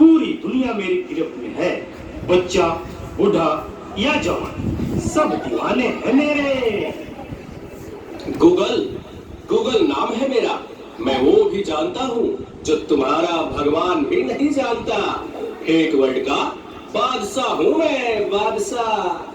पूरी दुनिया मेरी गिरफ्त में है। बच्चा, बूढ़ा या जवान, सब दीवाने हैं मेरे। गूगल नाम है मेरा। मैं वो भी जानता हूँ जो तुम्हारा भगवान भी नहीं जानता। एक वर्ल्ड का बादशाह हूँ मैं, बादशाह।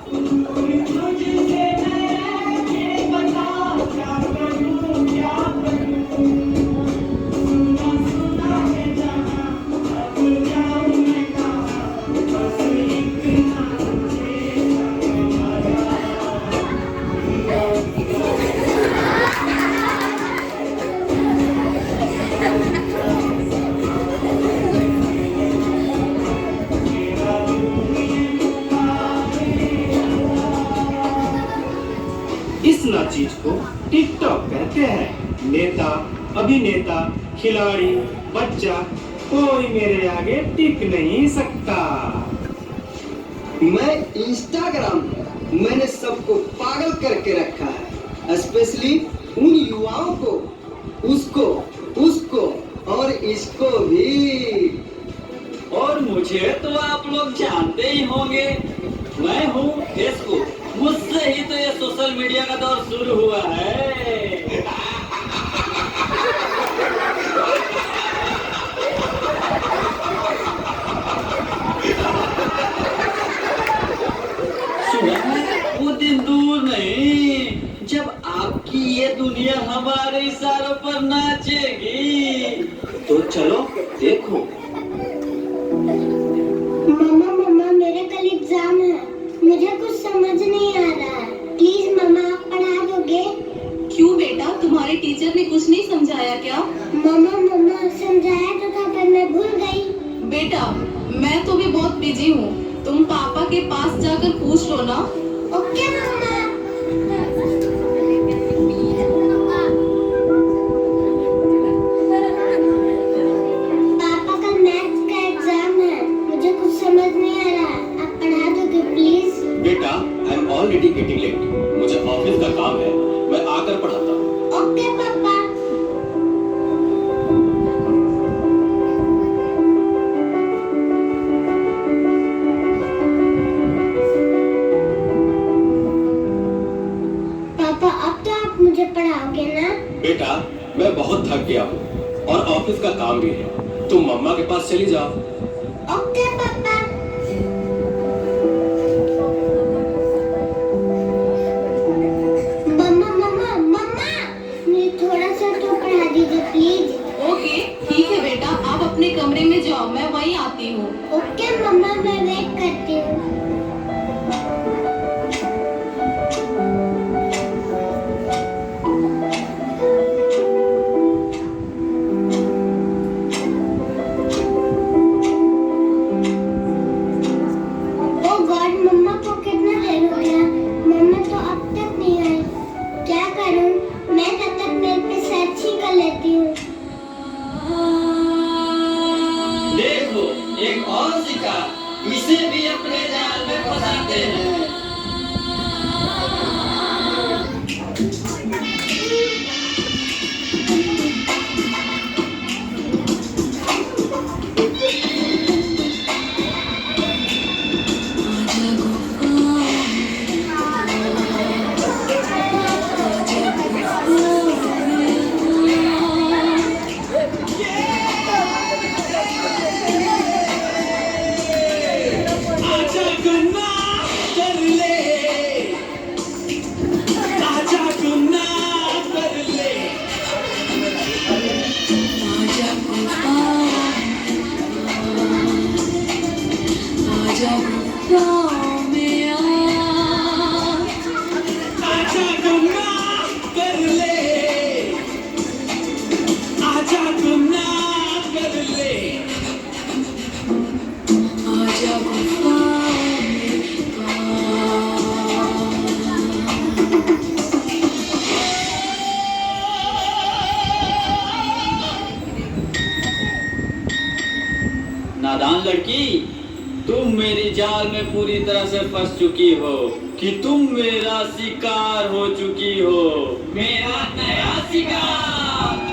इस नाचीज को टिकटॉक कहते हैं। नेता, अभिनेता, खिलाड़ी, बच्चा, कोई मेरे आगे टिक नहीं सकता। मैं इंस्टाग्राम मैंने सबको पागल करके रखा है, स्पेशली उन युवाओं को, उसको और इसको भी। और मुझे तो आप लोग जानते ही होंगे, मैं हूँ फेसबुक। मुझसे ही तो ये सोशल मीडिया का दौर शुरू हुआ है। सुना है, वो दिन दूर नहीं जब आपकी ये दुनिया हमारे इशारों पर नाचेगी। तो चलो देखो। मम्मा मेरा कल एग्जाम है, मुझे कुछ समझ नहीं आ रहा है। प्लीज मम्मा आप पढ़ा दोगे? क्यों बेटा, तुम्हारे टीचर ने कुछ नहीं समझाया क्या? मम्मा समझाया तो था पर मैं भूल गई। बेटा मैं तो भी बहुत बिजी हूँ, तुम पापा के पास जाकर पूछ लो ना। ओके मम्मा। पापा कल मैथ्स का एग्जाम है, मुझे कुछ समझ नहीं आ रहा है, आप पढ़ा दोगे प्लीज? बेटा, I am already getting late. मुझे ऑफिस का काम है, मैं आकर पढ़ाता हूँ। ओके पापा। पापा अब तो आप मुझे पढ़ाओगे ना? बेटा, मैं बहुत थक गया हूँ और ऑफिस का काम भी है। तुम मम्मा के पास चली जाओ। ओके पापा। मम्मा मुझे थोड़ा सा तो पढ़ा दीजिए प्लीज। ओके ठीक है बेटा, आप अपने कमरे में जाओ, मैं वहीं आती हूँ। ओके मम्मा मैं वेट करती हूँ। ओ गॉड, मम्मा को कितना देर हो गया, मम्मा तो अब तक नहीं आई। क्या करूँ? मैं तब तक मेल पे सर्च ही कर लेती हूँ। देखो एक और शिकार, इसे भी अपने जाल में फंसाते हैं। नादान लड़की, तुम मेरी जाल में पूरी तरह से फंस चुकी हो कि तुम मेरा शिकार हो चुकी हो, मेरा नया शिकार।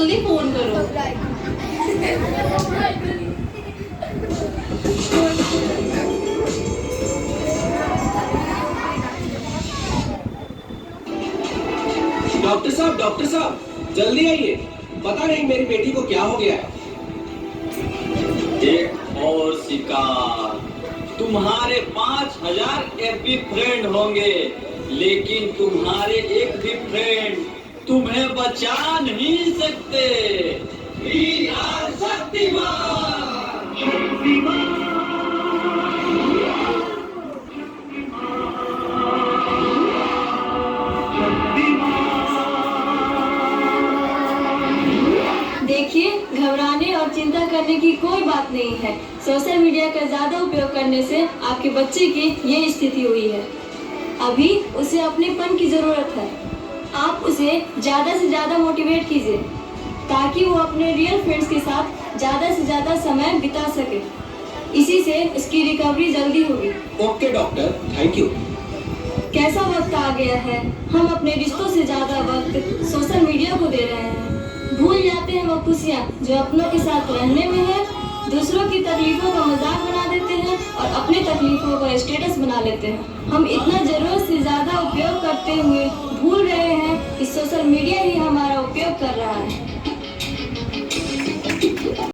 जल्दी फोन करो। डॉक्टर साहब जल्दी आइए, पता नहीं मेरी बेटी को क्या हो गया है। एक और शिकार। तुम्हारे 5000 एफबी फ्रेंड होंगे, लेकिन तुम्हारे एक भी फ्रेंड तुम्हें बचा नहीं सकते। We are Shaktimaan. देखिए, घबराने और चिंता करने की कोई बात नहीं है। सोशल मीडिया का ज्यादा उपयोग करने से आपके बच्चे की ये स्थिति हुई है। अभी उसे अपनेपन की जरूरत है। आप उसे ज्यादा से ज्यादा मोटिवेट कीजिए ताकि वो अपने रियल फ्रेंड्स के साथ ज्यादा से ज्यादा समय बिता सके। इसी से उसकी रिकवरी जल्दी होगी। Okay doctor, thank you. कैसा वक्त आ गया है, हम अपने रिश्तों से ज्यादा वक्त सोशल मीडिया को दे रहे हैं। भूल जाते हैं वो खुशियाँ जो अपनों के साथ रहने में है। दूसरों की तकलीफों का मजाक बना देते हैं और अपनी तकलीफों का स्टेटस बना लेते हैं। हम इतना जरूरत से ज्यादा उपयोग करते हुए भूल रहे हैं कि सोशल मीडिया ही हमारा उपयोग कर रहा है।